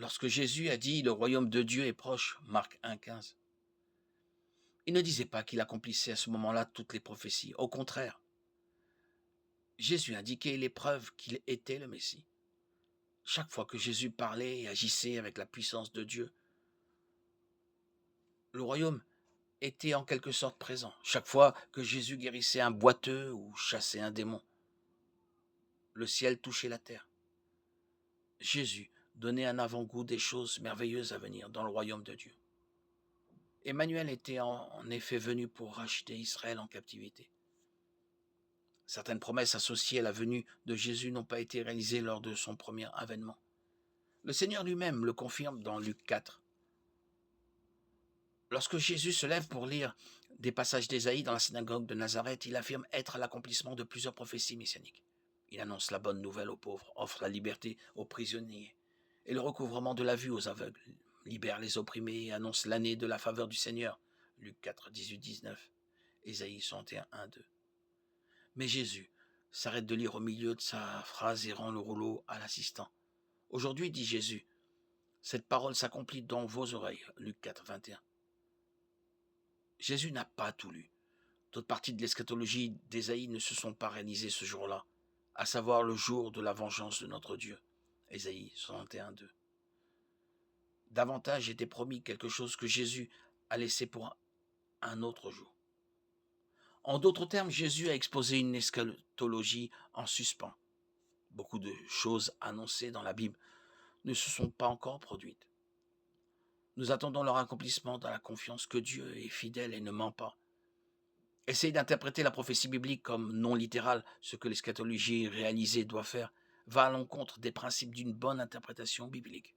Lorsque Jésus a dit le royaume de Dieu est proche, Marc 1,15, il ne disait pas qu'il accomplissait à ce moment-là toutes les prophéties. Au contraire, Jésus indiquait les preuves qu'il était le Messie. Chaque fois que Jésus parlait et agissait avec la puissance de Dieu, le royaume était en quelque sorte présent. Chaque fois que Jésus guérissait un boiteux ou chassait un démon, le ciel touchait la terre. Jésus donnait un avant-goût des choses merveilleuses à venir dans le royaume de Dieu. Emmanuel était en effet venu pour racheter Israël en captivité. Certaines promesses associées à la venue de Jésus n'ont pas été réalisées lors de son premier avènement. Le Seigneur lui-même le confirme dans Luc 4. Lorsque Jésus se lève pour lire des passages d'Ésaïe dans la synagogue de Nazareth, il affirme être l'accomplissement de plusieurs prophéties messianiques. Il annonce la bonne nouvelle aux pauvres, offre la liberté aux prisonniers et le recouvrement de la vue aux aveugles, libère les opprimés et annonce l'année de la faveur du Seigneur. Luc 4, 18, 19, Ésaïe 61, 1, 2. Mais Jésus s'arrête de lire au milieu de sa phrase et rend le rouleau à l'assistant. Aujourd'hui, dit Jésus, cette parole s'accomplit dans vos oreilles. Luc 4, 21. Jésus n'a pas tout lu. D'autres parties de l'eschatologie d'Ésaïe ne se sont pas réalisées ce jour-là, à savoir le jour de la vengeance de notre Dieu. Ésaïe 61, 2. Davantage était promis quelque chose que Jésus a laissé pour un autre jour. En d'autres termes, Jésus a exposé une eschatologie en suspens. Beaucoup de choses annoncées dans la Bible ne se sont pas encore produites. Nous attendons leur accomplissement dans la confiance que Dieu est fidèle et ne ment pas. Essayer d'interpréter la prophétie biblique comme non littérale, ce que l'eschatologie réalisée doit faire, va à l'encontre des principes d'une bonne interprétation biblique.